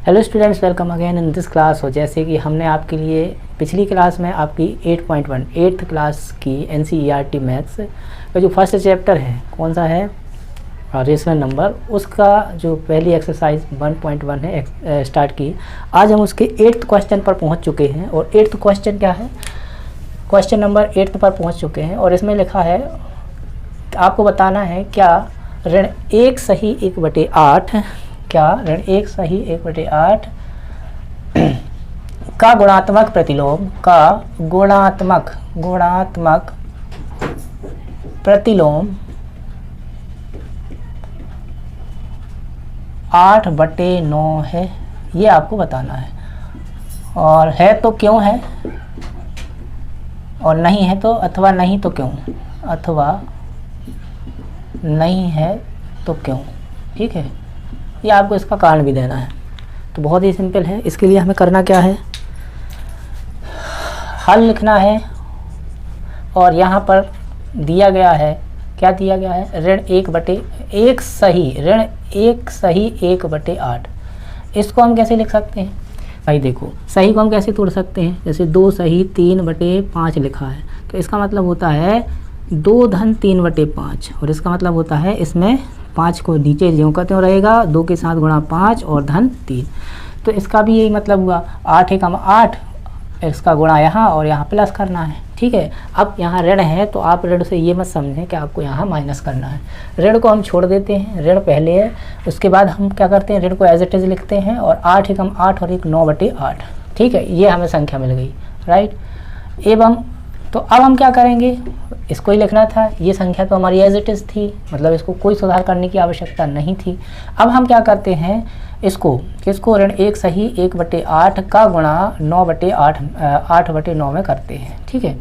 Hello students, welcome again in this class. हो जैसे कि हमने आपके लिए पिछली क्लास में आपकी 8.1 8th क्लास की NCERT मैथ्स का जो फर्स्ट चैप्टर है कौन सा है, रेशनल नंबर, उसका जो पहली एक्सरसाइज 1.1 है स्टार्ट की। आज हम उसके 8th क्वेश्चन पर पहुंच चुके हैं और 8th क्वेश्चन क्या है, क्वेश्चन नंबर 8 पर पहुंच चुके हैं। और इसमें लिखा है आपको बताना है क्या ऋण 1 सही 1/8 क्या ऋण 1 सही 1/8 का गुणात्मक प्रतिलोम प्रतिलोम 8/9 है, ये आपको बताना है। और है तो क्यों है, और नहीं है तो, अथवा नहीं तो क्यों, अथवा नहीं है तो क्यों। ठीक है, ये आपको इसका कारण भी देना है। तो बहुत ही सिंपल है। इसके लिए हमें करना क्या है, हल लिखना है। और यहाँ पर दिया गया है, क्या दिया गया है, ऋण 1 सही 1/8। इसको हम कैसे लिख सकते हैं भाई, देखो सही को हम कैसे तोड़ सकते हैं। जैसे 2 सही 3/5 लिखा है, तो इसका मतलब होता है 2 धन 3/5, और इसका मतलब होता है इसमें 5 को नीचे ज्यों का त्यों रहेगा, 2 के साथ गुणा 5 और धन 3। तो इसका भी यही मतलब हुआ, 8 एकम 8, इसका गुणा यहाँ और यहाँ प्लस करना है। ठीक है, अब यहाँ ऋण है तो आप ऋण से ये मत समझें कि आपको यहाँ माइनस करना है। ऋण को हम छोड़ देते हैं, ऋण पहले है, उसके बाद हम क्या करते हैं, ऋण को एज इट इज लिखते हैं। और 8 एकम 8 और 1 9/8। ठीक है, ये हमें संख्या मिल गई, राइट। एवं तो अब हम क्या करेंगे, इसको ही लिखना था, ये संख्या तो हमारी एज इट इज़ थी, मतलब इसको कोई सुधार करने की आवश्यकता नहीं थी। अब हम क्या करते हैं, किसको ऋण 1 सही 1/8 का गुणा 8/9 में करते हैं। ठीक है,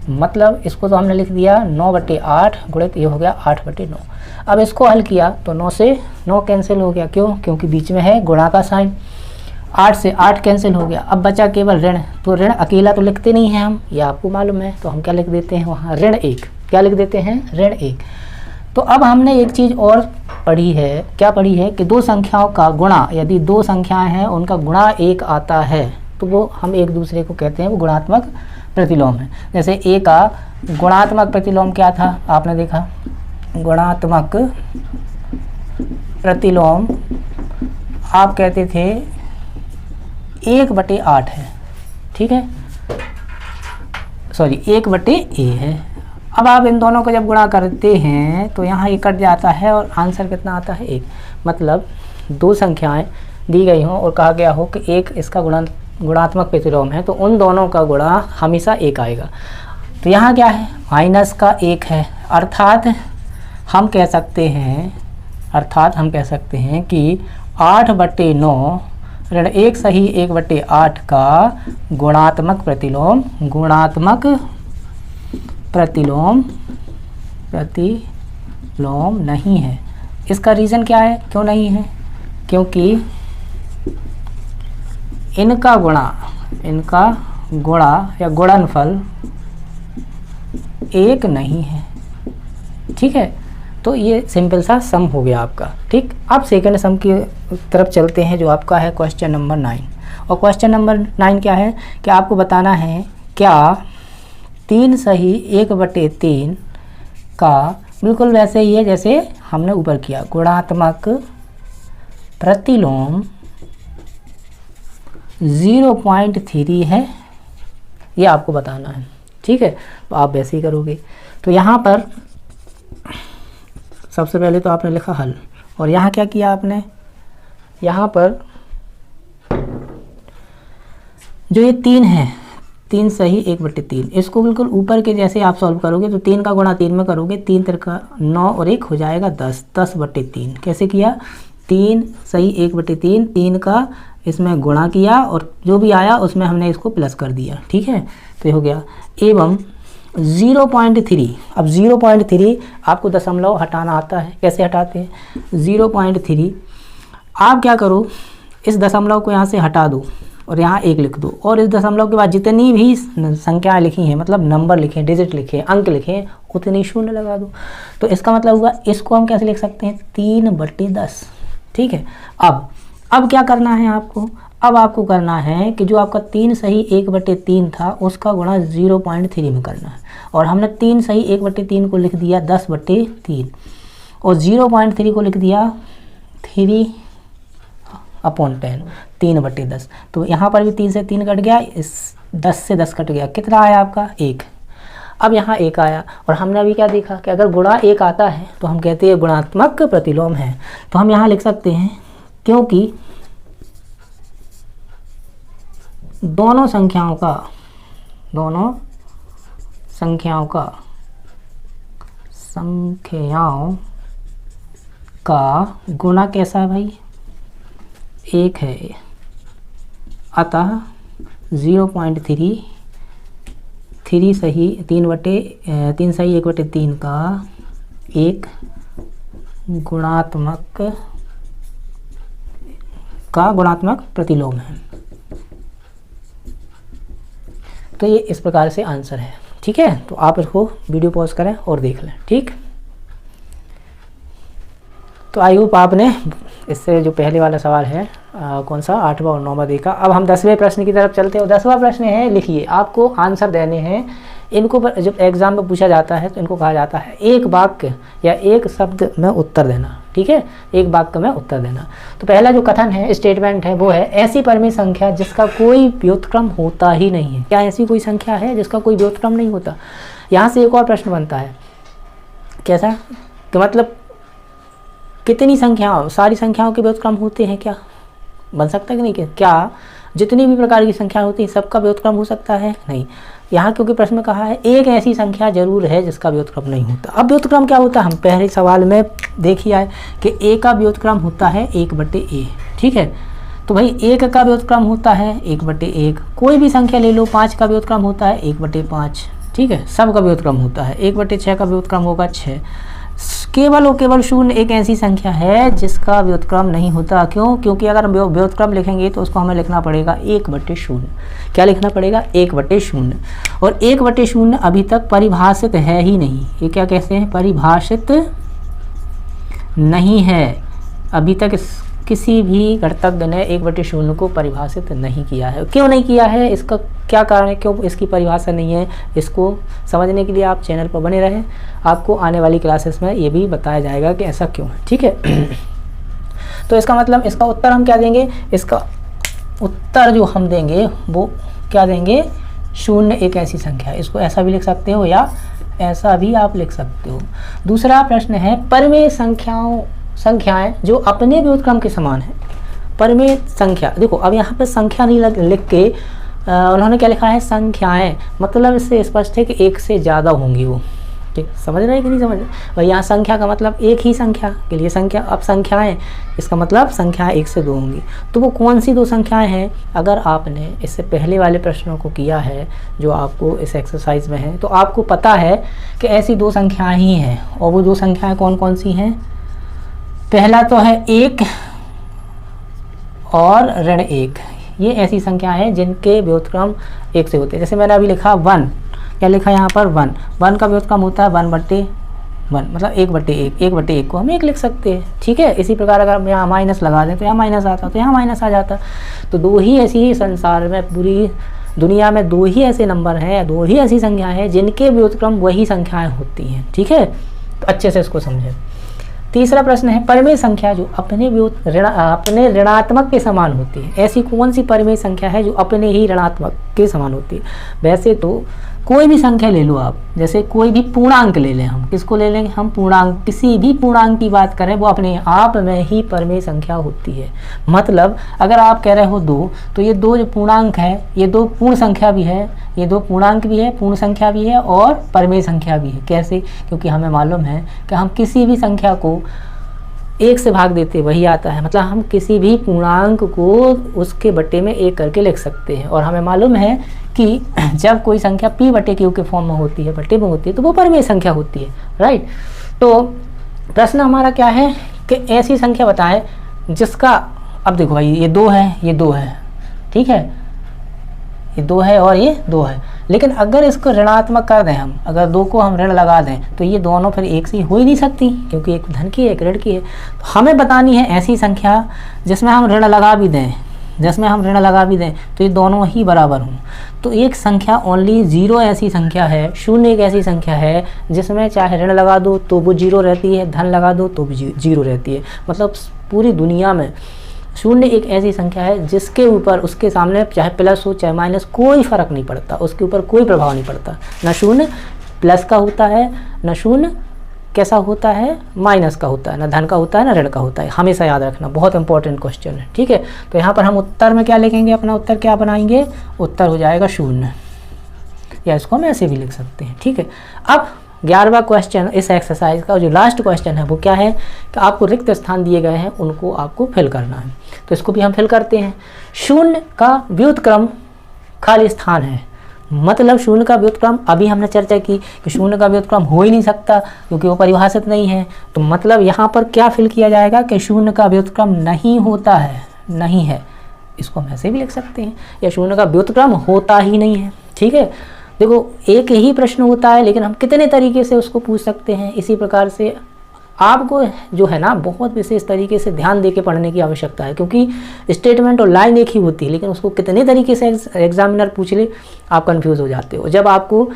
मतलब इसको तो हमने लिख दिया 9/8 गुणित ये हो गया 8/9। अब इसको हल किया तो 9 से 9 कैंसिल हो गया, क्यों, क्योंकि बीच में है गुणा का साइन। 8 से 8 कैंसिल हो गया, अब बचा केवल ऋण। तो ऋण अकेला तो लिखते नहीं हैं हम, ये आपको मालूम है, तो हम क्या लिख देते हैं वहाँ, ऋण 1। क्या लिख देते हैं, ऋण 1। तो अब हमने एक चीज़ और पढ़ी है, क्या पढ़ी है कि दो संख्याओं का गुणा, यदि 2 संख्याएं हैं उनका गुणा 1 आता है तो वो हम एक दूसरे को कहते हैं वो गुणात्मक प्रतिलोम है। जैसे A का गुणात्मक प्रतिलोम क्या था, आपने देखा, गुणात्मक प्रतिलोम आप कहते थे 1/8 है। ठीक है, सॉरी 1/a है। अब आप इन दोनों को जब गुणा करते हैं तो यहाँ ये कट जाता है और आंसर कितना आता है, 1। मतलब 2 संख्याएं दी गई हों और कहा गया हो कि 1 इसका गुणात्मक प्रतिलोम है, तो उन दोनों का गुणा हमेशा 1 आएगा। तो यहाँ क्या है, माइनस का 1 है, अर्थात हम कह सकते हैं कि 8/9 ऋण 1 सही 1/8 का गुणात्मक प्रतिलोम नहीं है। इसका रीज़न क्या है, क्यों नहीं है, क्योंकि इनका गुणा या गुणनफल 1 नहीं है। ठीक है, तो ये सिंपल सा सम हो गया आपका। ठीक, अब सेकंड सम की तरफ चलते हैं, जो आपका है क्वेश्चन नंबर 9। और क्वेश्चन नंबर 9 क्या है कि आपको बताना है क्या 3 सही 1/3 का बिल्कुल वैसे ही है जैसे हमने ऊपर किया, गुणात्मक प्रतिलोम 0.3 है, ये आपको बताना है। ठीक है, तो आप वैसे ही करोगे। तो यहाँ पर सबसे पहले तो आपने लिखा हल, और यहाँ क्या किया आपने, यहाँ पर जो ये 3 है, 3 सही 1/3, इसको बिल्कुल ऊपर के जैसे आप सॉल्व करोगे तो 3 का गुणा 3 में करोगे, 3 तिरका 9 और 1 हो जाएगा 10, 10/3। कैसे किया, 3 सही 1/3, 3 का इसमें गुणा किया और जो भी आया उसमें हमने इसको प्लस कर दिया। ठीक है, तो ये हो गया। एवं 0.3, अब 0.3 आपको दशमलव हटाना आता है, कैसे हटाते हैं, 0.3 आप क्या करो, इस दशमलव को यहाँ से हटा दो और यहाँ 1 लिख दो, और इस दशमलव के बाद जितनी भी संख्याएं लिखी हैं, मतलब नंबर लिखे, डिजिट लिखे, अंक लिखे, उतनी शून्य लगा दो। तो इसका मतलब हुआ इसको हम कैसे लिख सकते हैं, 3/10। ठीक है, अब अब क्या करना है आपको, अब आपको करना है कि जो आपका 3 सही 1/3 था उसका गुणा 0.3 में करना है। और हमने 3 सही 1/3 को लिख दिया 10/3 और 0.3 को लिख दिया 3/10, 3/10। तो यहाँ पर भी 3 से 3 कट गया, इस 10 से 10 कट गया, कितना आया आपका 1। अब यहाँ 1 आया और हमने अभी क्या देखा कि अगर गुणा 1 आता है तो हम कहते हैं गुणात्मक प्रतिलोम है। तो हम यहाँ लिख सकते हैं क्योंकि दोनों संख्याओं का गुणा कैसा है भाई, 1 है, अतः 0.3 3 सही 3 सही 1/3 का एक गुणात्मक प्रतिलोम है। तो ये इस प्रकार से आंसर है। ठीक है, तो आप इसको वीडियो पॉज करें और देख लें। ठीक, तो आई होप आपने इससे जो पहले वाला सवाल है कौन सा 8वां और 9वां देखा। अब हम 10वें प्रश्न की तरफ चलते हैं। 10वां प्रश्न है, लिखिए, आपको आंसर देने हैं। इनको जब एग्जाम में पूछा जाता है तो इनको कहा जाता है एक वाक्य या एक शब्द में उत्तर देना। ठीक है, एक वाक्य में उत्तर देना। तो पहला जो कथन है, स्टेटमेंट है, वो है ऐसी परिमेय संख्या जिसका कोई व्युत्क्रम होता ही नहीं है। क्या ऐसी कोई संख्या है जिसका कोई व्युत्क्रम नहीं होता? यहाँ से एक और प्रश्न बनता है, कैसा कि मतलब कितनी संख्याओं, सारी संख्याओं के व्युत्क्रम होते हैं क्या? बन सकता है कि नहीं? क्या जितनी भी प्रकार की संख्या होती है सबका व्युत्क्रम हो सकता है? नहीं। यहाँ क्योंकि प्रश्न में कहा है एक ऐसी संख्या जरूर है जिसका व्युत्क्रम नहीं होता। अब व्युत्क्रम क्या होता है, हम पहले सवाल में देखिए आए कि ए का व्युत्क्रम होता है 1/a। ठीक है, तो भाई 1 का व्युत्क्रम होता है 1/1। कोई भी संख्या ले लो, 5 का व्युत्क्रम होता है 1/5। ठीक है, सब का व्युत्क्रम होता है। 1/6 का व्युत्क्रम होगा 6। केवल और केवल 0 एक ऐसी संख्या है जिसका व्युत्क्रम नहीं होता। क्यों? क्योंकि अगर हम व्युत्क्रम लिखेंगे तो उसको हमें लिखना पड़ेगा 1/0। क्या लिखना पड़ेगा? 1/0। और 1/0 अभी तक परिभाषित है ही नहीं। ये क्या कहते हैं? परिभाषित नहीं है। अभी तक किसी भी गणितज्ञ ने 1/0 को परिभाषित नहीं किया है। क्यों नहीं किया है? इसका क्या कारण है, क्यों इसकी परिभाषा नहीं है? इसको समझने के लिए आप चैनल पर बने रहें। आपको आने वाली क्लासेस में ये भी बताया जाएगा कि ऐसा क्यों है। ठीक है, तो इसका मतलब, इसका उत्तर हम क्या देंगे? इसका उत्तर जो हम देंगे वो क्या देंगे? 0 एक ऐसी संख्या है। इसको ऐसा भी लिख सकते हो या ऐसा भी आप लिख सकते हो। दूसरा प्रश्न है, परिमेय संख्याएं जो अपने व्युत्क्रम के समान है। परिमेय संख्या, देखो अब यहाँ पे संख्या नहीं लिख के उन्होंने क्या लिखा है? संख्याएं। मतलब इससे स्पष्ट है कि एक से ज़्यादा होंगी वो। ठीक, समझ रहे हैं कि नहीं समझ रहे? और यहाँ संख्या का मतलब एक ही संख्या के लिए संख्या। अब संख्याएं, इसका मतलब संख्याएं 1 से 2 होंगी। तो वो कौन सी 2 संख्याएं हैं? अगर आपने इससे पहले वाले प्रश्नों को किया है जो आपको इस एक्सरसाइज में है, तो आपको पता है कि ऐसी 2 संख्याएँ ही हैं। और वो 2 संख्याएँ कौन कौन सी हैं? पहला तो है 1 और ऋण 1। ये ऐसी संख्या है जिनके व्युत्क्रम 1 से होते हैं। जैसे मैंने अभी लिखा 1, क्या लिखा यहाँ पर? 1 का व्युत्क्रम होता है 1/1, मतलब 1/1। 1/1 को हम 1 लिख सकते हैं। ठीक है, इसी प्रकार अगर हम यहाँ माइनस लगा दें तो यहाँ माइनस आता, तो यहाँ माइनस आ जाता। तो 2 ही ऐसी संसार में, पूरी दुनिया में 2 ही ऐसे नंबर हैं, 2 ही ऐसी संख्याएँ हैं जिनके व्युत्क्रम वही संख्याएँ होती हैं। ठीक है, तो अच्छे से इसको समझें। तीसरा प्रश्न है, परिमेय संख्या जो अपने ऋणात्मक के समान होती है। ऐसी कौन सी परिमेय संख्या है जो अपने ही ऋणात्मक के समान होती है? वैसे तो कोई भी संख्या ले लो आप, जैसे कोई भी पूर्णांक ले लें, हम किसको ले लेंगे? हम पूर्णांक, किसी भी पूर्णांक की बात करें वो अपने आप में ही परिमेय संख्या होती है। मतलब अगर आप कह रहे हो 2, तो ये 2 जो पूर्णांक है, ये 2 पूर्ण संख्या भी है, ये 2 पूर्णांक भी है, पूर्ण संख्या भी है और परिमेय संख्या भी है। कैसे? क्योंकि हमें मालूम है कि हम किसी भी संख्या को 1 से भाग देते वही आता है। मतलब हम किसी भी पूर्णांक को उसके बट्टे में 1 करके लिख सकते हैं। और हमें मालूम है कि जब कोई संख्या p/q के फॉर्म में होती है, बट्टे में होती है, तो वो परिमेय संख्या होती है। राइट, तो प्रश्न हमारा क्या है कि ऐसी संख्या बताएं जिसका, अब देखो भाई ये 2 है, ये 2 है। ठीक है, ये 2 है और ये 2 है। लेकिन अगर इसको ऋणात्मक कर दें हम, अगर 2 को हम ऋण लगा दें तो ये दोनों फिर एक सी हो ही नहीं सकती, क्योंकि एक धन की है एक ऋण की है। तो हमें बतानी है ऐसी संख्या जिसमें हम ऋण लगा भी दें, तो ये दोनों ही बराबर हों। तो एक संख्या ओनली 0 ऐसी संख्या है, 0 एक ऐसी संख्या है जिसमें चाहे ऋण लगा दो तो वो 0 रहती है, धन लगा दो तो भी 0 रहती है। मतलब पूरी दुनिया में 0 एक ऐसी संख्या है जिसके ऊपर, उसके सामने चाहे प्लस हो चाहे माइनस, कोई फ़र्क नहीं पड़ता, उसके ऊपर कोई प्रभाव नहीं पड़ता। ना 0 प्लस का होता है, ना 0 कैसा होता है माइनस का होता है, ना धन का होता है ना ऋण का होता है। हमेशा याद रखना, बहुत इंपॉर्टेंट क्वेश्चन है, ठीक है। तो यहाँ पर हम उत्तर में क्या लिखेंगे, अपना उत्तर क्या बनाएंगे, उत्तर हो जाएगा 0, या इसको हम ऐसे भी लिख सकते हैं, ठीक है। अब 11वां क्वेश्चन इस एक्सरसाइज का जो लास्ट क्वेश्चन है वो क्या है कि आपको रिक्त स्थान दिए गए हैं, उनको आपको फिल करना है। तो इसको भी हम फिल करते हैं। 0 का व्युत्क्रम खाली स्थान है, मतलब 0 का व्युत्क्रम, अभी हमने चर्चा की कि 0 का व्युत्क्रम हो ही नहीं सकता क्योंकि वो परिभाषित नहीं है। तो मतलब यहाँ पर क्या फिल किया जाएगा कि 0 का व्युत्क्रम नहीं होता है, नहीं है, इसको हम ऐसे भी लिख सकते हैं, या 0 का व्युत्क्रम होता ही नहीं है, ठीक है। देखो एक ही प्रश्न होता है लेकिन हम कितने तरीके से उसको पूछ सकते हैं। इसी प्रकार से आपको जो है ना बहुत विशेष तरीके से ध्यान देके पढ़ने की आवश्यकता है, क्योंकि स्टेटमेंट और लाइन एक ही होती है लेकिन उसको कितने तरीके से एग्जामिनर पूछ ले आप कंफ्यूज हो जाते हो। जब आपको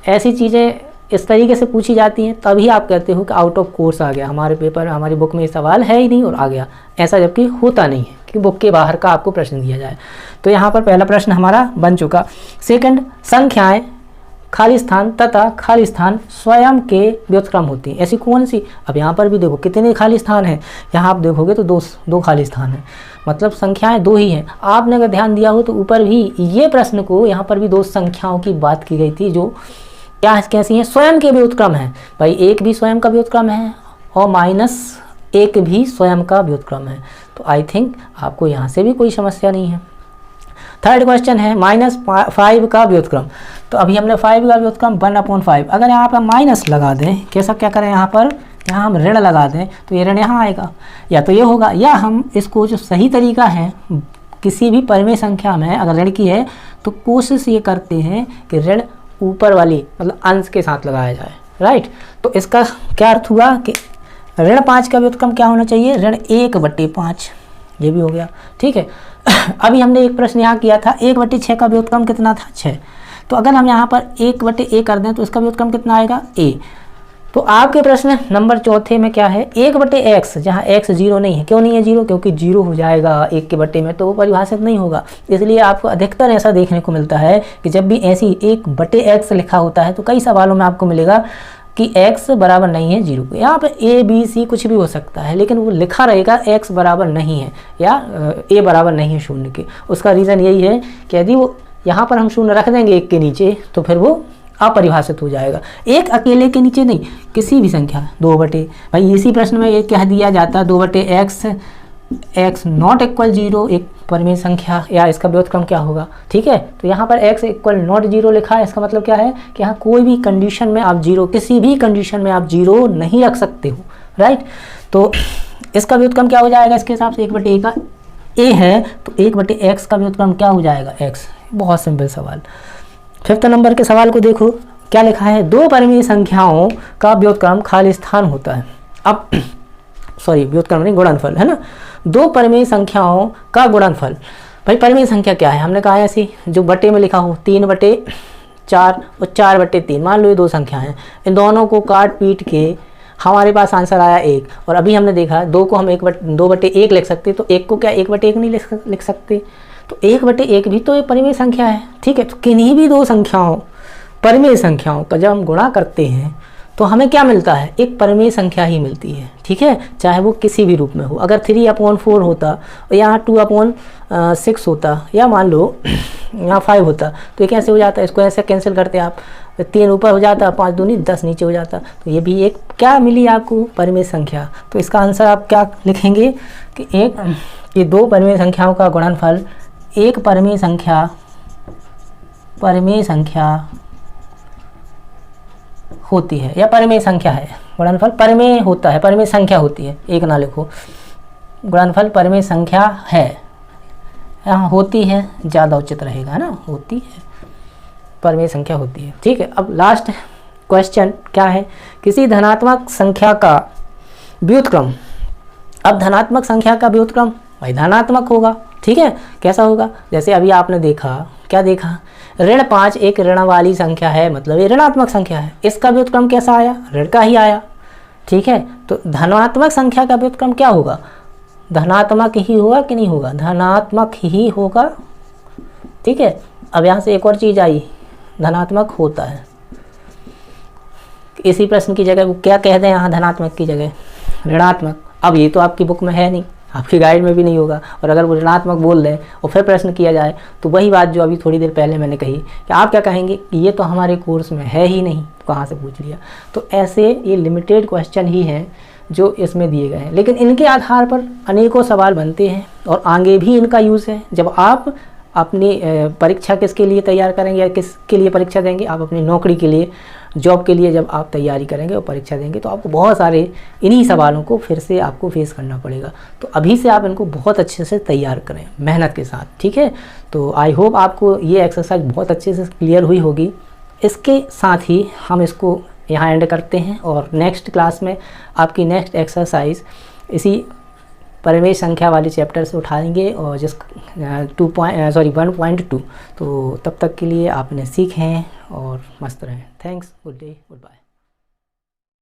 ऐसी चीज़ें इस तरीके से पूछी जाती हैं तभी आप कहते हो कि आउट ऑफ कोर्स आ गया, हमारे पेपर हमारी बुक में ये सवाल है ही नहीं और आ गया, ऐसा जबकि होता नहीं है कि बुक के बाहर का आपको प्रश्न दिया जाए। तो यहाँ पर पहला प्रश्न हमारा बन चुका। सेकंड, संख्याएं खाली स्थान तथा खाली स्थान स्वयं के व्युत्क्रम होती हैं, ऐसी कौन सी। अब यहाँ पर भी देखो कितने खाली स्थान हैं, यहाँ आप देखोगे तो दो खाली स्थान हैं, मतलब संख्याएं 2 ही हैं। आपने अगर ध्यान दिया हो तो ऊपर भी ये प्रश्न को यहाँ पर भी 2 संख्याओं की बात की गई थी जो क्या कैसी हैं, स्वयं के व्युत्क्रम है। भाई 1 भी स्वयं का व्युत्क्रम है और -1 भी स्वयं का व्युत्क्रम है। तो आई थिंक आपको यहाँ से भी कोई समस्या नहीं है। थर्ड क्वेश्चन है -5 का व्युत्क्रम। तो अभी हमने 5 का व्युत्क्रम 1/5, अगर यहाँ पर माइनस लगा दें, कैसा क्या करें, यहाँ पर यहाँ हम ऋण लगा दें तो ये ऋण यहाँ आएगा, या तो ये होगा, या हम इसको जो सही तरीका है किसी भी परिमेय संख्या में अगर ऋण की है तो कोशिश ये करते हैं कि ऋण ऊपर वाली मतलब अंश के साथ लगाया जाए, राइट। तो इसका क्या अर्थ हुआ कि ऋण 5 का व्युत्क्रम क्या होना चाहिए, ऋण 1/5, ये भी हो गया, ठीक है। अभी हमने एक प्रश्न यहाँ किया था 1/6 का व्युत्क्रम कितना था, 6। तो अगर हम यहाँ पर 1/a कर दें तो इसका व्युत्क्रम कितना आएगा, a। तो आपके प्रश्न नंबर 4 में क्या है, 1/x, जहाँ x 0 नहीं है। क्यों नहीं है 0, क्योंकि 0 हो जाएगा 1 के बटे में तो वो परिभाषित नहीं होगा। इसलिए आपको अधिकतर ऐसा देखने को मिलता है कि जब भी ऐसी 1/x लिखा होता है तो कई सवालों में आपको मिलेगा कि x बराबर नहीं है 0 के। यहाँ पर a b c कुछ भी हो सकता है लेकिन वो लिखा रहेगा x बराबर नहीं है या a बराबर नहीं है 0 के। उसका रीज़न यही है कि यदि वो यहाँ पर हम 0 रख देंगे 1 के नीचे तो फिर वो अपरिभाषित हो जाएगा। एक अकेले के नीचे नहीं, किसी भी संख्या 2/, भाई इसी प्रश्न में ये कह दिया जाता है 2/x, x नॉट इक्वल 0 एक परिमेय संख्या या इसका व्युत्क्रम क्या होगा, ठीक है। तो यहाँ पर x इक्वल नॉट 0 लिखा है, इसका मतलब क्या है कि यहाँ कोई भी कंडीशन में आप 0, किसी भी कंडीशन में आप 0 नहीं रख सकते हो, राइट। तो इसका व्युत्क्रम क्या हो जाएगा, इसके हिसाब से 1/a का a है तो 1/x का व्युत्क्रम क्या हो जाएगा, x। बहुत सिंपल सवाल। 5th नंबर के सवाल को देखो क्या लिखा है, 2 परिमेय संख्याओं का व्युत्क्रम खाली स्थान होता है। अब सॉरी व्युत्क्रम नहीं, गुणनफल है ना, 2 परिमेय संख्याओं का गुणनफल। भाई परिमेय संख्या क्या है, हमने कहा ऐसी जो बटे में लिखा हो 3/4 और 4/3, मान लो ये 2 संख्या हैं, इन दोनों को काट पीट के हमारे पास आंसर आया 1। और अभी हमने देखा 2 को हम 2/1 लिख सकते, तो 1 को क्या 1/1 नहीं लिख सकते, तो 1/1 भी तो एक परिमेय संख्या है, ठीक है। तो किन्हीं भी 2 संख्याओं परिमेय संख्याओं का जब हम गुणा करते हैं तो हमें क्या मिलता है, एक परिमेय संख्या ही मिलती है, ठीक है, चाहे वो किसी भी रूप में हो। अगर 3/4 होता और यहाँ 2/6 होता या मान लो यहाँ 5 होता तो ये कैसे हो जाता है, इसको ऐसे कैंसिल करते आप, 3 ऊपर हो जाता, 5 दूनी 10 नीचे हो जाता। तो ये भी एक क्या मिली आपको, परिमेय संख्या। तो इसका आंसर आप क्या लिखेंगे कि ये 2 परिमेय संख्याओं का गुणनफल एक परिमेय संख्या होती है या परिमेय संख्या है। गुणनफल परिमेय होता है, परिमेय संख्या होती है, एक ना लिखो, गुणनफल परिमेय संख्या है, यहाँ होती है ज़्यादा उचित रहेगा, है ना, होती है परिमेय संख्या होती है। ठीक है, अब लास्ट क्वेश्चन क्या है, किसी धनात्मक संख्या का व्युत्क्रम। अब धनात्मक संख्या का व्युत्क्रम भाई धनात्मक होगा। ठीक है, कैसा होगा, जैसे अभी आपने देखा, क्या देखा, ऋण 5 एक ऋण वाली संख्या है, मतलब ये ऋणात्मक संख्या है, इसका व्युत्क्रम कैसा आया, ऋण का ही आया। ठीक है, तो धनात्मक संख्या का व्युत्क्रम क्या होगा, धनात्मक ही होगा कि नहीं होगा, धनात्मक ही होगा। ठीक है, अब यहाँ से एक और चीज़ आई, धनात्मक होता है, इसी प्रश्न की जगह वो क्या कह दें यहाँ, धनात्मक की जगह ऋणात्मक। अब ये तो आपकी बुक में है नहीं, आपकी गाइड में भी नहीं होगा, और अगर वो ऋणात्मक बोल दें और फिर प्रश्न किया जाए तो वही बात जो अभी थोड़ी देर पहले मैंने कही कि आप क्या कहेंगे कि ये तो हमारे कोर्स में है ही नहीं, तो कहाँ से पूछ लिया। तो ऐसे ये लिमिटेड क्वेश्चन ही हैं जो इसमें दिए गए हैं, लेकिन इनके आधार पर अनेकों सवाल बनते हैं और आगे भी इनका यूज़ है। जब आप अपनी परीक्षा किसके लिए तैयार करेंगे या किसके लिए परीक्षा देंगे, आप अपनी नौकरी के लिए, जॉब के लिए जब आप तैयारी करेंगे और परीक्षा देंगे तो आपको बहुत सारे इन्हीं सवालों को फिर से आपको फेस करना पड़ेगा। तो अभी से आप इनको बहुत अच्छे से तैयार करें मेहनत के साथ। ठीक है, तो आई होप आपको ये एक्सरसाइज बहुत अच्छे से क्लियर हुई होगी। इसके साथ ही हम इसको यहाँ एंड करते हैं और नेक्स्ट क्लास में आपकी नेक्स्ट एक्सरसाइज इसी परिमेय संख्या वाले चैप्टर से उठाएंगे और जिस 1.2। तो तब तक के लिए आपने सीखें और मस्त रहें। Thanks, good day, good bye.